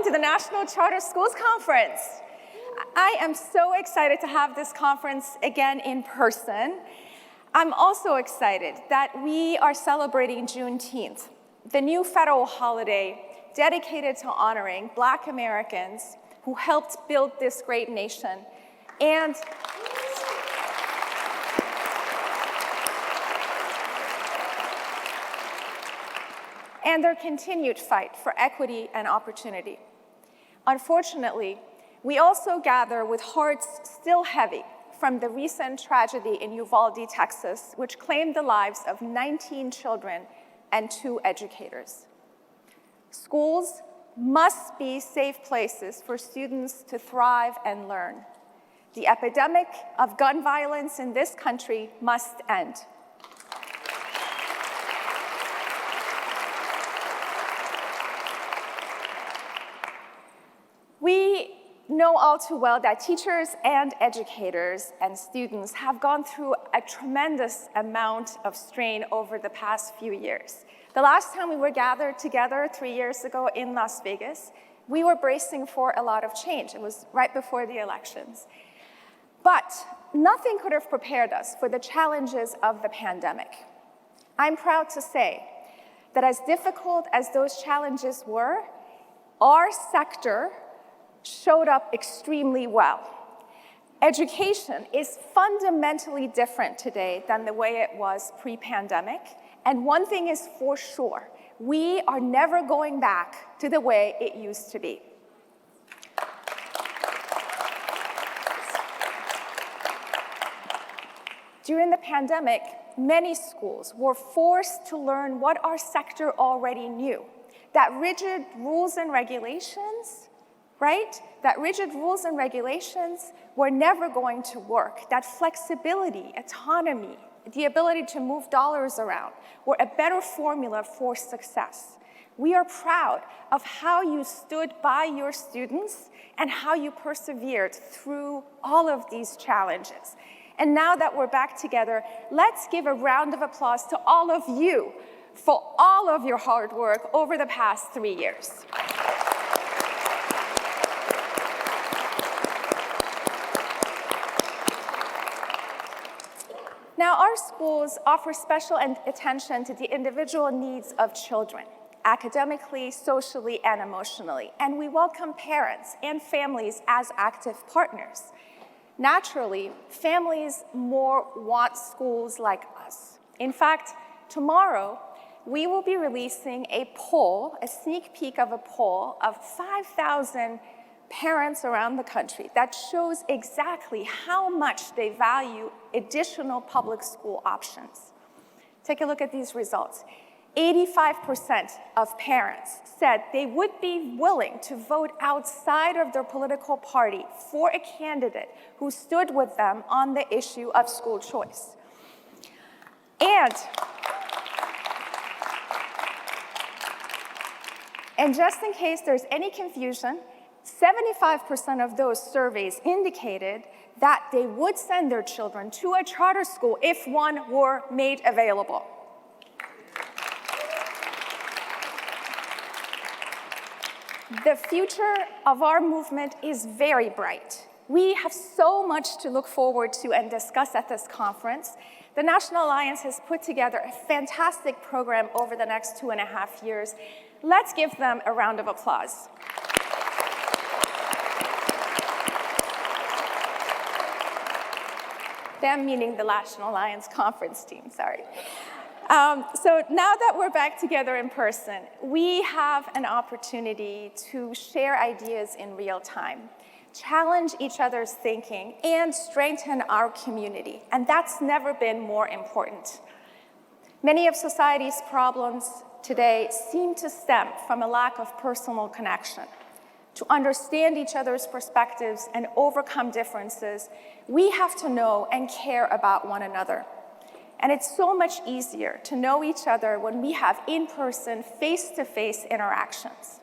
to the National Charter Schools Conference. I am so excited to have this conference again in person. I'm also excited that we are celebrating Juneteenth, the new federal holiday dedicated to honoring Black Americans who helped build this great nation and their continued fight for equity and opportunity. Unfortunately, we also gather with hearts still heavy from the recent tragedy in Uvalde, Texas, which claimed the lives of 19 children and 2 educators. Schools must be safe places for students to thrive and learn. The epidemic of gun violence in this country must end. We know all too well that teachers and educators and students have gone through a tremendous amount of strain over the past few years. The last time we were gathered together 3 years ago in Las Vegas, we were bracing for a lot of change. It was right before the elections. But nothing could have prepared us for the challenges of the pandemic. I'm proud to say that as difficult as those challenges were, our sector showed up extremely well. Education is fundamentally different today than the way it was pre-pandemic. And one thing is for sure, we are never going back to the way it used to be. During the pandemic, many schools were forced to learn what our sector already knew, that rigid rules and regulations, right? That rigid rules and regulations were never going to work, that flexibility, autonomy, the ability to move dollars around were a better formula for success. We are proud of how you stood by your students and how you persevered through all of these challenges. And now that we're back together, let's give a round of applause to all of you for all of your hard work over the past 3 years. Now, our schools offer special attention to the individual needs of children, academically, socially, and emotionally, and we welcome parents and families as active partners. Naturally, families more want schools like us. In fact, tomorrow, we will be releasing a poll, a sneak peek of a poll of 5,000 parents around the country that shows exactly how much they value additional public school options. Take a look at these results. 85% of parents said they would be willing to vote outside of their political party for a candidate who stood with them on the issue of school choice. And just in case there's any confusion, 75% of those surveys indicated that they would send their children to a charter school if one were made available. The future of our movement is very bright. We have so much to look forward to and discuss at this conference. The National Alliance has put together a fantastic program over the next 2.5 years. Let's give them a round of applause. Them meaning the National Alliance conference team, sorry. So now that we're back together in person, we have an opportunity to share ideas in real time, challenge each other's thinking, and strengthen our community. And that's never been more important. Many of society's problems today seem to stem from a lack of personal connection. To understand each other's perspectives and overcome differences, we have to know and care about one another. And it's so much easier to know each other when we have in-person, face-to-face interactions.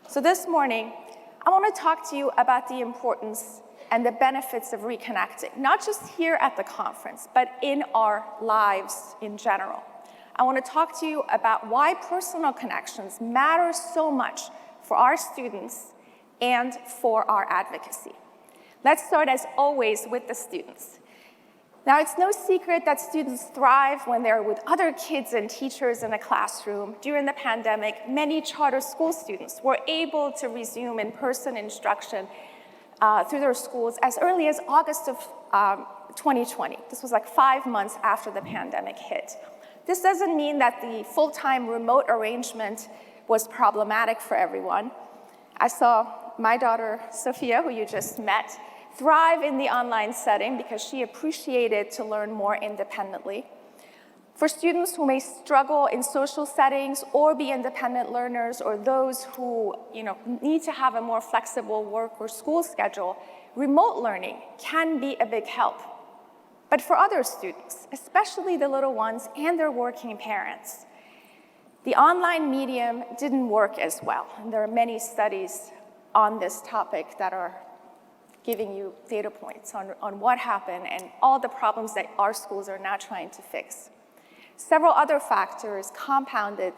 So this morning, I want to talk to you about the importance and the benefits of reconnecting, not just here at the conference, but in our lives in general. I want to talk to you about why personal connections matter so much for our students and for our advocacy. Let's start, as always, with the students. Now, it's no secret that students thrive when they're with other kids and teachers in a classroom. During the pandemic, many charter school students were able to resume in-person instruction through their schools as early as August of 2020. This was like 5 months after the pandemic hit. This doesn't mean that the full-time remote arrangement was problematic for everyone. I saw my daughter, Sophia, who you just met, thrive in the online setting because she appreciated to learn more independently. For students who may struggle in social settings or be independent learners, or those who need to have a more flexible work or school schedule, remote learning can be a big help. But for other students, especially the little ones and their working parents, the online medium didn't work as well. And there are many studies on this topic that are giving you data points on what happened and all the problems that our schools are now trying to fix. Several other factors compounded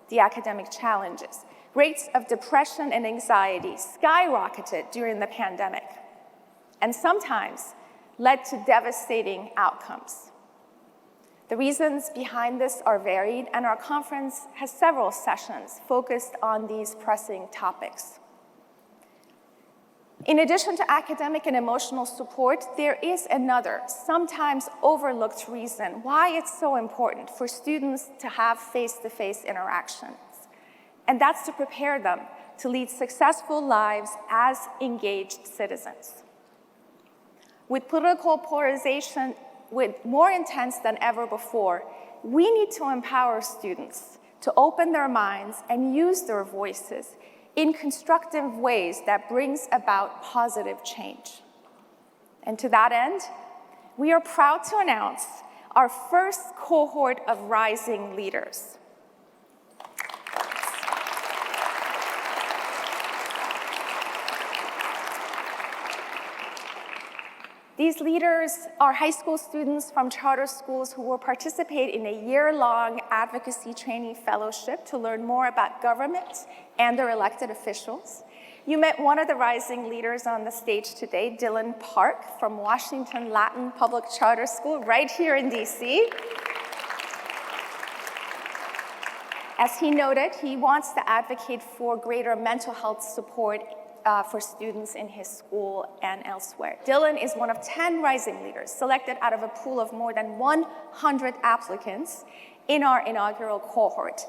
the academic challenges. Rates of depression and anxiety skyrocketed during the pandemic, and sometimes led to devastating outcomes. The reasons behind this are varied, and our conference has several sessions focused on these pressing topics. In addition to academic and emotional support, there is another, sometimes overlooked reason why it's so important for students to have face-to-face interactions, and that's to prepare them to lead successful lives as engaged citizens. With political polarization more intense than ever before, we need to empower students to open their minds and use their voices in constructive ways that brings about positive change. And to that end, we are proud to announce our first cohort of rising leaders. These leaders are high school students from charter schools who will participate in a year-long advocacy training fellowship to learn more about government and their elected officials. You met one of the rising leaders on the stage today, Dylan Park from Washington Latin Public Charter School right here in DC. As he noted, he wants to advocate for greater mental health support for students in his school and elsewhere. Dylan is one of 10 rising leaders selected out of a pool of more than 100 applicants in our inaugural cohort.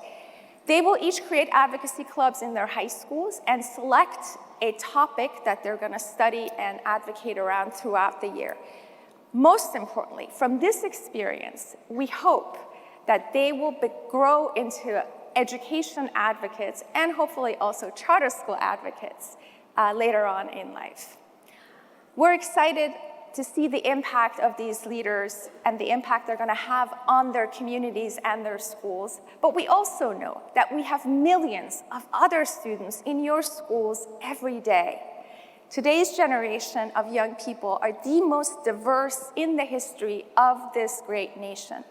They will each create advocacy clubs in their high schools and select a topic that they're going to study and advocate around throughout the year. Most importantly, from this experience, we hope that they will grow into education advocates and hopefully also charter school advocates later on in life. We're excited to see the impact of these leaders and the impact they're going to have on their communities and their schools. But we also know that we have millions of other students in your schools every day. Today's generation of young people are the most diverse in the history of this great nation.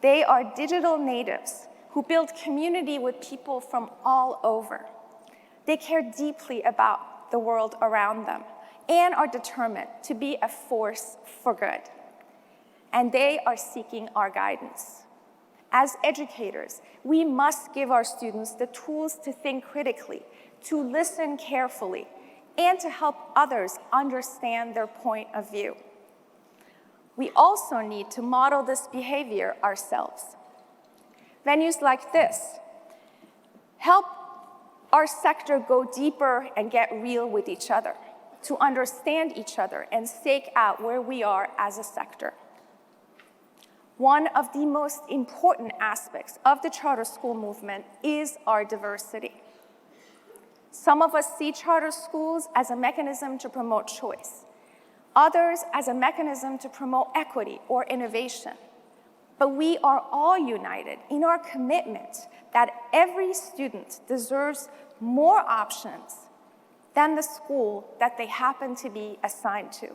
They are digital natives who build community with people from all over. They care deeply about the world around them and are determined to be a force for good. And they are seeking our guidance. As educators, we must give our students the tools to think critically, to listen carefully, and to help others understand their point of view. We also need to model this behavior ourselves. Venues like this help our sector go deeper and get real with each other, to understand each other and stake out where we are as a sector. One of the most important aspects of the charter school movement is our diversity. Some of us see charter schools as a mechanism to promote choice, others as a mechanism to promote equity or innovation. But we are all united in our commitment that every student deserves more options than the school that they happen to be assigned to.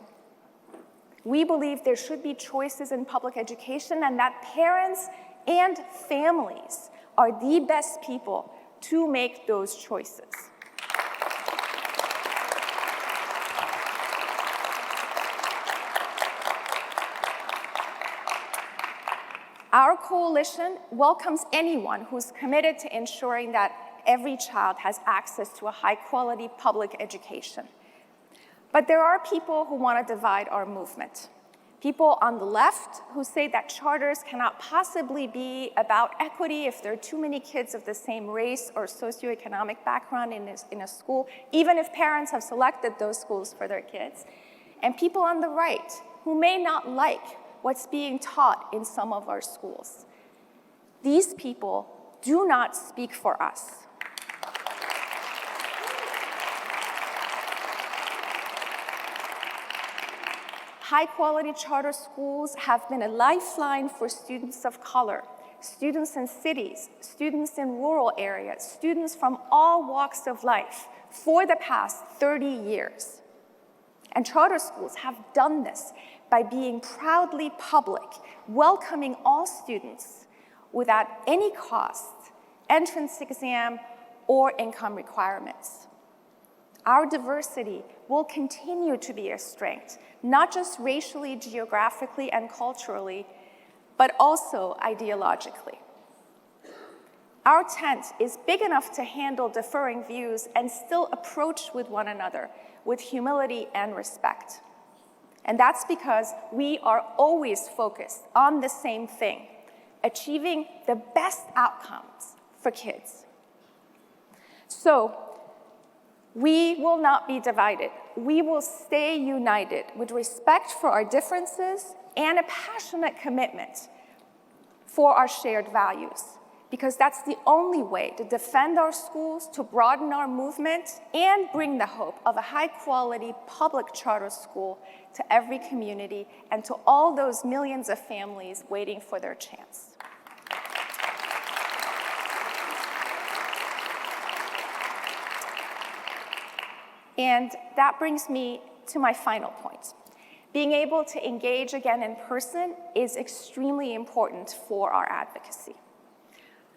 We believe there should be choices in public education and that parents and families are the best people to make those choices. Our coalition welcomes anyone who's committed to ensuring that every child has access to a high-quality public education. But there are people who want to divide our movement. People on the left who say that charters cannot possibly be about equity if there are too many kids of the same race or socioeconomic background in a school, even if parents have selected those schools for their kids. And people on the right who may not like what's being taught in some of our schools. These people do not speak for us. High-quality charter schools have been a lifeline for students of color, students in cities, students in rural areas, students from all walks of life for the past 30 years. And charter schools have done this by being proudly public, welcoming all students without any cost, entrance exam, or income requirements. Our diversity will continue to be a strength, not just racially, geographically, and culturally, but also ideologically. Our tent is big enough to handle differing views and still approach with one another with humility and respect. And that's because we are always focused on the same thing, achieving the best outcomes for kids. So, we will not be divided. We will stay united with respect for our differences and a passionate commitment for our shared values, because that's the only way to defend our schools, to broaden our movement, and bring the hope of a high-quality public charter school to every community and to all those millions of families waiting for their chance. And that brings me to my final point. Being able to engage again in person is extremely important for our advocacy.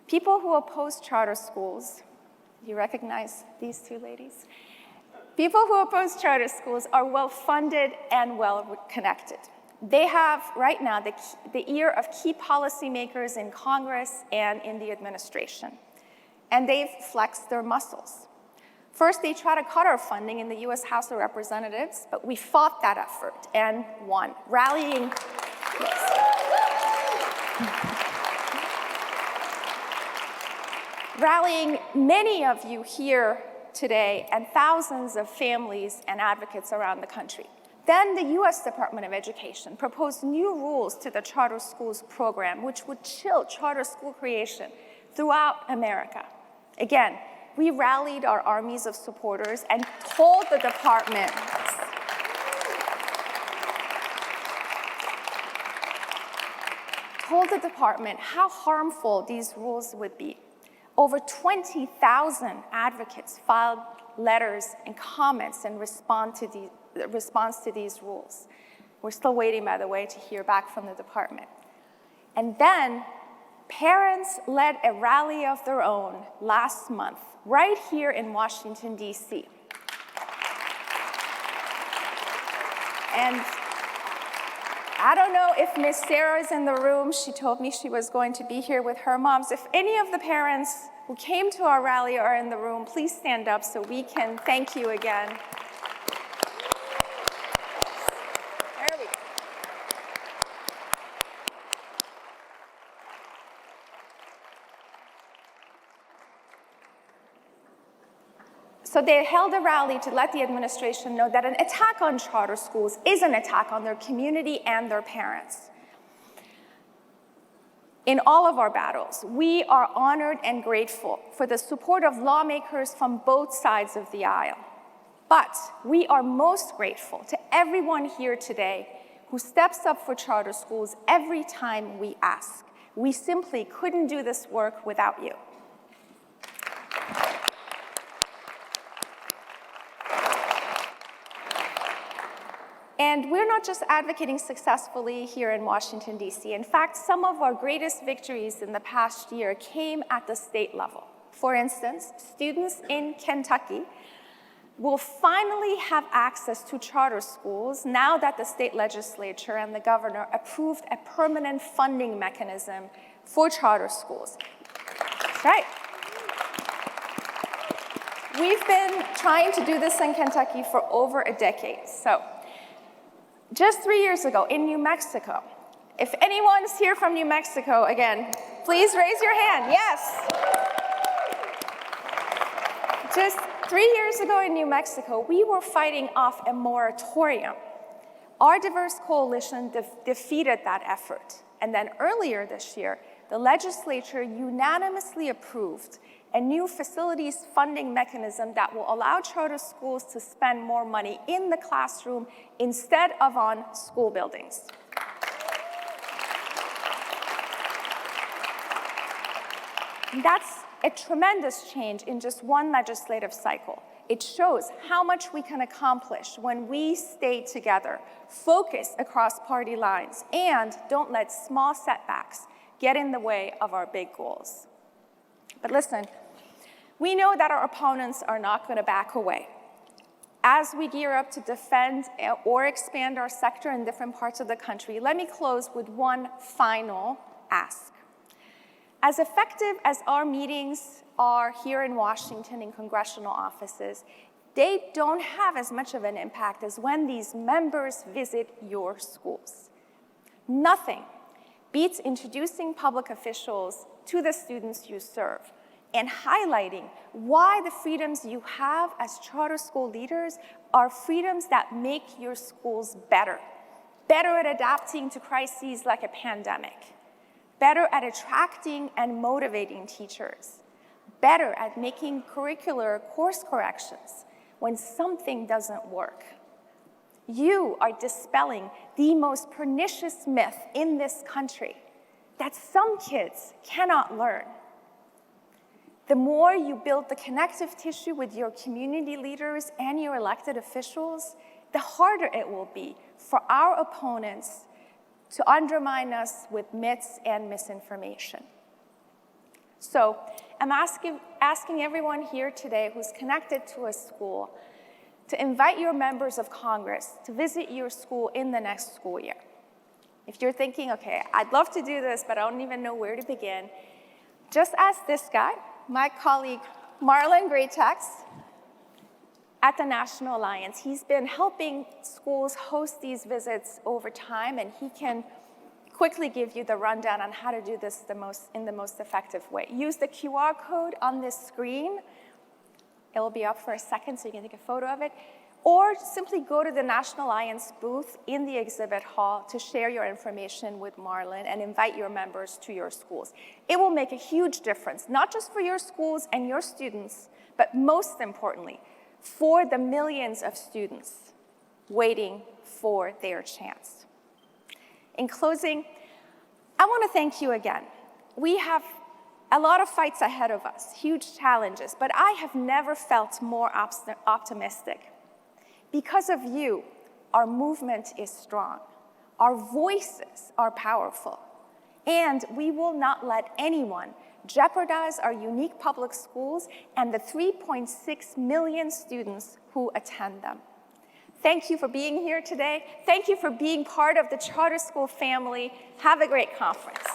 People who oppose charter schools, you recognize these two ladies? People who oppose charter schools are well-funded and well-connected. They have, right now, the ear of key policymakers in Congress and in the administration. And they've flexed their muscles. First, they tried to cut our funding in the US House of Representatives, but we fought that effort and won, rallying many of you here today and thousands of families and advocates around the country. Then the US Department of Education proposed new rules to the charter schools program, which would chill charter school creation throughout America. Again, we rallied our armies of supporters and told the department how harmful these rules would be. Over 20,000 advocates filed letters and comments in response to these rules. We're still waiting, by the way, to hear back from the department. And then parents led a rally of their own last month, right here in Washington, D.C. And I don't know if Miss Sarah's in the room. She told me she was going to be here with her moms. If any of the parents who came to our rally are in the room, please stand up so we can thank you again. There we go. So they held a rally to let the administration know that an attack on charter schools is an attack on their community and their parents. In all of our battles, we are honored and grateful for the support of lawmakers from both sides of the aisle. But we are most grateful to everyone here today who steps up for charter schools every time we ask. We simply couldn't do this work without you. And we're not just advocating successfully here in Washington, D.C. In fact, some of our greatest victories in the past year came at the state level. For instance, students in Kentucky will finally have access to charter schools now that the state legislature and the governor approved a permanent funding mechanism for charter schools. That's right. We've been trying to do this in Kentucky for over a decade. So, just 3 years ago in New Mexico, if anyone's here from New Mexico, again, please raise your hand. Yes. Just 3 years ago in New Mexico, we were fighting off a moratorium. Our diverse coalition defeated that effort. And then earlier this year, the legislature unanimously approved a new facilities funding mechanism that will allow charter schools to spend more money in the classroom instead of on school buildings. That's a tremendous change in just one legislative cycle. It shows how much we can accomplish when we stay together, focus across party lines, and don't let small setbacks get in the way of our big goals. But listen, we know that our opponents are not going to back away. As we gear up to defend or expand our sector in different parts of the country, let me close with one final ask. As effective as our meetings are here in Washington in congressional offices, they don't have as much of an impact as when these members visit your schools. Nothing beats introducing public officials to the students you serve and highlighting why the freedoms you have as charter school leaders are freedoms that make your schools better at adapting to crises like a pandemic, better at attracting and motivating teachers, better at making curricular course corrections when something doesn't work. You are dispelling the most pernicious myth in this country, that some kids cannot learn. The more you build the connective tissue with your community leaders and your elected officials, the harder it will be for our opponents to undermine us with myths and misinformation. So I'm asking everyone here today who's connected to a school to invite your members of Congress to visit your school in the next school year. If you're thinking, okay, I'd love to do this, but I don't even know where to begin, just ask this guy, my colleague, Marlon Greatex, at the National Alliance. He's been helping schools host these visits over time, and he can quickly give you the rundown on how to do this in the most effective way. Use the QR code on this screen. It will be up for a second so you can take a photo of it. Or simply go to the National Alliance booth in the exhibit hall to share your information with Marlon and invite your members to your schools. It will make a huge difference, not just for your schools and your students, but most importantly, for the millions of students waiting for their chance. In closing, I want to thank you again. We have a lot of fights ahead of us, huge challenges, but I have never felt more optimistic. Because of you, our movement is strong. Our voices are powerful. And we will not let anyone jeopardize our unique public schools and the 3.6 million students who attend them. Thank you for being here today. Thank you for being part of the charter school family. Have a great conference.